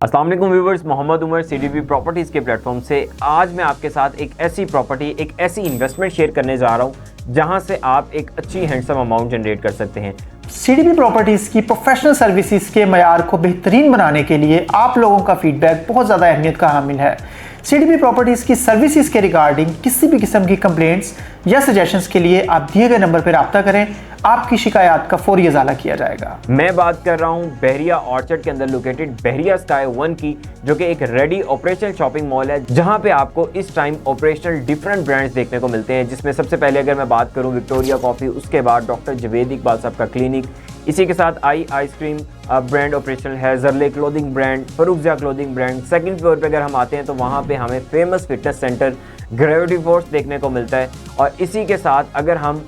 अस्सलाम वालेकुम viewers, Mohammad Umar CDP properties के प्लेटफॉर्म से आज मैं आपके साथ एक ऐसी प्रॉपर्टी, एक ऐसी इन्वेस्टमेंट शेयर करने जा रहा हूं जहां से आप एक अच्छी हैंडसम अमाउंट जनरेट कर सकते हैं। सीडीपी प्रॉपर्टीज़ की प्रोफेशनल सर्विसेज के मयार को बेहतरीन बनाने के लिए आप लोगों का फीडबैक बहुत ज़्यादा अहमियत का हामिल है। सीडीपी प्रॉपर्टीज़ की सर्विसेज के रिगार्डिंग किसी भी किस्म की कंप्लेंट्स या सजेशंस के लिए आप दिए गए नंबर पर रब्ता करें, आपकी शिकायत का फौरी इजाला किया जाएगा। मैं बात कर रहा हूं बहरिया ऑर्चर्ड के अंदर लोकेटेड बहरिया स्काई 1 की, जो कि एक रेडी ऑपरेशनल शॉपिंग मॉल है जहां पे आपको इस टाइम ऑपरेशनल डिफरेंट ब्रांड्स देखने को मिलते हैं। जिसमें सबसे पहले अगर मैं बात करूं विक्टोरिया कॉफ़ी, उसके बाद डॉक्टर जवेद इकबाल साहब का क्लिनिक, इसी के साथ आइसक्रीम ब्रांड ऑपरेशनल है, जरले क्लोथिंग ब्रांड, फरूखजा क्लोथिंग ब्रांड। सेकंड फ्लोर पे अगर हम आते हैं तो वहाँ पे हमें famous fitness centre gravity force देखने को मिलता है। और इसी के साथ अगर हम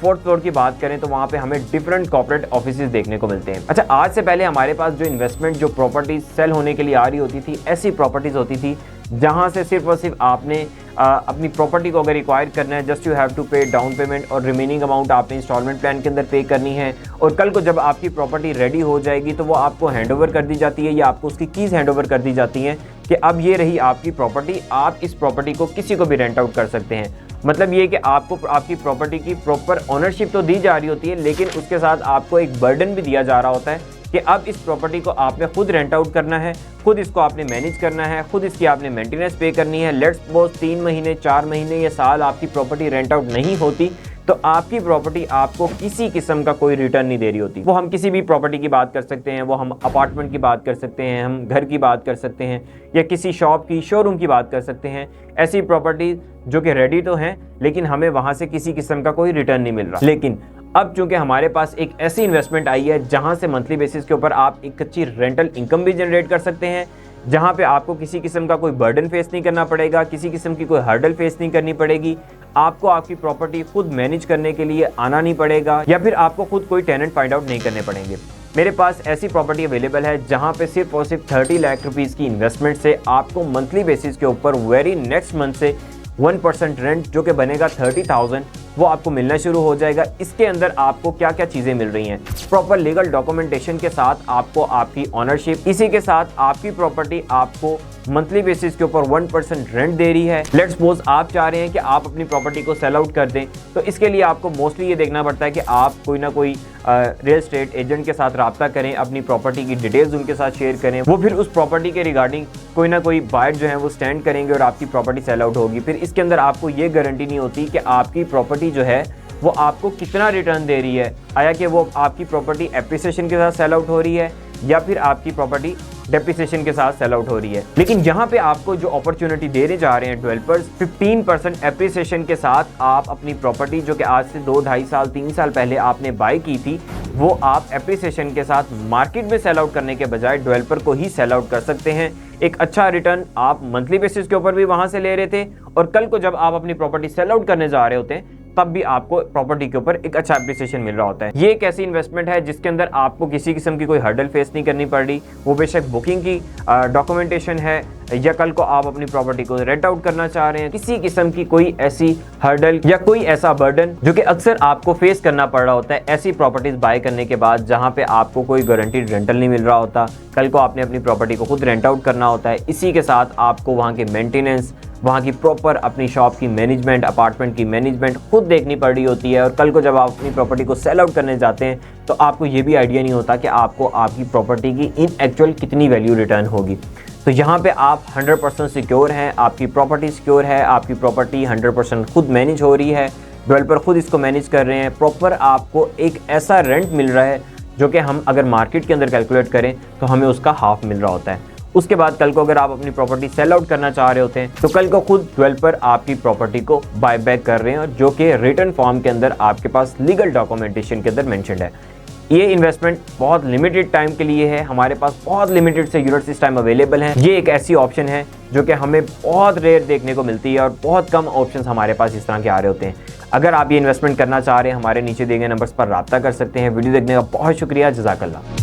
फोर्थ फ्लोर की बात करें तो वहाँ पे हमें डिफरेंट कॉर्पोरेट ऑफिसेज देखने को मिलते हैं। अच्छा, आज से पहले हमारे पास जो इन्वेस्टमेंट, जो प्रॉपर्टीज सेल होने के लिए आ रही होती थी, ऐसी प्रॉपर्टीज होती थी जहाँ से सिर्फ और सिर्फ आपने अपनी प्रॉपर्टी को अगर रिक्वायर करना है, जस्ट यू हैव टू पे डाउन पेमेंट और रिमेनिंग अमाउंट आपने इंस्टॉलमेंट प्लान के अंदर पे करनी है। और कल को जब आपकी प्रॉपर्टी रेडी हो जाएगी तो वो आपको हैंडओवर कर दी जाती है या आपको उसकी कीज़ हैंडओवर कर दी जाती हैं कि अब ये रही आपकी प्रॉपर्टी, आप इस प्रॉपर्टी को किसी को भी रेंट आउट कर सकते हैं। मतलब ये कि आपको आपकी प्रॉपर्टी की प्रॉपर ओनरशिप तो दी जा रही होती है, लेकिन उसके साथ आपको एक बर्डन भी दिया जा रहा होता है कि अब इस प्रॉपर्टी को आपने खुद रेंट आउट करना है, खुद इसको आपने मैनेज करना है, खुद इसकी आपने मेंटेनेंस पे करनी है। लेट्स सपोज 3 महीने, 4 महीने या साल आपकी प्रॉपर्टी रेंट आउट नहीं होती तो आपकी प्रॉपर्टी आपको किसी किस्म का कोई रिटर्न नहीं दे रही होती। वो हम किसी भी प्रॉपर्टी की बात कर सकते हैं, वो हम अपार्टमेंट की बात कर सकते हैं, हम घर की बात कर सकते हैं या किसी शॉप की, शोरूम की बात कर सकते हैं। ऐसी प्रॉपर्टी जो कि रेडी तो हैं लेकिन हमें वहाँ से किसी किस्म का कोई रिटर्न नहीं मिल रहा। लेकिन अब चूंकि हमारे पास एक ऐसी इन्वेस्टमेंट आई है जहां से मंथली बेसिस के ऊपर आप एक अच्छी रेंटल इनकम भी जनरेट कर सकते हैं, जहां पे आपको किसी किस्म का कोई बर्डन फेस नहीं करना पड़ेगा, किसी किस्म की कोई हर्डल फेस नहीं करनी पड़ेगी, आपको आपकी प्रॉपर्टी खुद मैनेज करने के लिए आना नहीं पड़ेगा या फिर आपको खुद कोई टेनेंट फाइंड आउट नहीं करने पड़ेंगे। मेरे पास ऐसी प्रॉपर्टी अवेलेबल है जहां पे सिर्फ और सिर्फ 30 लाख रुपीज़ की इन्वेस्टमेंट से आपको मंथली बेसिस के ऊपर वेरी नेक्स्ट मंथ से 1% रेंट जो कि बनेगा 30,000 वो आपको मिलना शुरू हो जाएगा। इसके अंदर आपको क्या क्या चीज़ें मिल रही हैं, प्रॉपर लीगल डॉक्यूमेंटेशन के साथ आपको आपकी ऑनरशिप, इसी के साथ आपकी प्रॉपर्टी आपको मंथली बेसिस के ऊपर 1% रेंट दे रही है। लेट्स सपोज आप चाह रहे हैं कि आप अपनी प्रॉपर्टी को सेल आउट कर दें, तो इसके लिए आपको मोस्टली ये देखना पड़ता है कि आप कोई ना कोई रियल एस्टेट एजेंट के साथ रब्ता करें, अपनी प्रॉपर्टी की डिटेल्स उनके साथ शेयर करें, वो फिर उस प्रॉपर्टी के रिगार्डिंग कोई ना कोई बायर जो है वो स्टैंड करेंगे और आपकी प्रॉपर्टी सेल आउट होगी। फिर इसके अंदर आपको ये गारंटी नहीं होती कि आपकी प्रॉपर्टी जो है वो आपको कितना रिटर्न दे रही है, आया कि वो आपकी प्रॉपर्टी एप्रिसिएशन के साथ सेल आउट हो रही है या फिर आपकी प्रॉपर्टी डेप्रिसिएशन के साथ सेल आउट हो रही है। लेकिन यहाँ पे आपको जो अपॉर्चुनिटी देने जा रहे हैं डेवलपर्स, 15% एप्रिसिएशन के साथ आप अपनी प्रॉपर्टी जो कि आज से 2, 2.5 साल, 3 साल पहले आपने बाय की थी, वो आप एप्रिसिएशन के साथ मार्केट में सेल आउट करने के बजाय डेवलपर को ही सेल आउट कर सकते हैं। एक अच्छा रिटर्न आप मंथली बेसिस के ऊपर भी वहां से ले रहे थे और कल को जब आप अपनी प्रॉपर्टी सेल आउट करने जा रहे होते हैं तब भी आपको प्रॉपर्टी के ऊपर एक अच्छा एप्रिसिएशन मिल रहा होता है। ये एक ऐसी इन्वेस्टमेंट है जिसके अंदर आपको किसी किस्म की कोई हर्डल फेस नहीं करनी पड़ रही, वो बेशक बुकिंग की डॉक्यूमेंटेशन है या कल को आप अपनी प्रॉपर्टी को रेंट आउट करना चाह रहे हैं, किसी किस्म की कोई ऐसी हर्डल या कोई ऐसा बर्डन जो कि अक्सर आपको फेस करना पड़ रहा होता है ऐसी प्रॉपर्टीज बाय करने के बाद, जहां पे आपको कोई गारंटीड रेंटल नहीं मिल रहा होता, कल को आपने अपनी प्रॉपर्टी को खुद रेंट आउट करना होता है। इसी के साथ आपको वहाँ के मेंटेनेंस, वहाँ की प्रॉपर अपनी शॉप की मैनेजमेंट, अपार्टमेंट की मैनेजमेंट खुद देखनी पड़ रही होती है। और कल को जब आप अपनी प्रॉपर्टी को सेल आउट करने जाते हैं तो आपको ये भी आइडिया नहीं होता कि आपको आपकी प्रॉपर्टी की इन एक्चुअल कितनी वैल्यू रिटर्न होगी। तो यहाँ पे आप 100% सिक्योर हैं, आपकी प्रॉपर्टी सिक्योर है, आपकी प्रॉपर्टी 100% खुद मैनेज हो रही है, डेवलपर खुद इसको मैनेज कर रहे हैं, प्रॉपर आपको एक ऐसा रेंट मिल रहा है जो कि हम अगर मार्केट के अंदर कैलकुलेट करें तो हमें उसका हाफ मिल रहा होता है। उसके बाद कल को अगर आप अपनी प्रॉपर्टी सेल आउट करना चाह रहे होते हैं तो कल को खुद डेवलपर आपकी प्रॉपर्टी को बाय बैक कर रहे हैं, और जो कि रिटर्न फॉर्म के अंदर आपके पास लीगल डॉक्यूमेंटेशन के अंदर मेंशन्ड है। ये इन्वेस्टमेंट बहुत लिमिटेड टाइम के लिए है, हमारे पास बहुत लिमिटेड से यूनिट्स इस टाइम अवेलेबल हैं। ये एक ऐसी ऑप्शन है जो कि हमें बहुत रेयर देखने को मिलती है और बहुत कम ऑप्शंस हमारे पास इस तरह के आ रहे होते हैं। अगर आप ये इन्वेस्टमेंट करना चाह रहे हैं, हमारे नीचे दिए गए नंबर्स पर रब्ता कर सकते हैं। वीडियो देखने का बहुत शुक्रिया, जज़ाकल्लाह।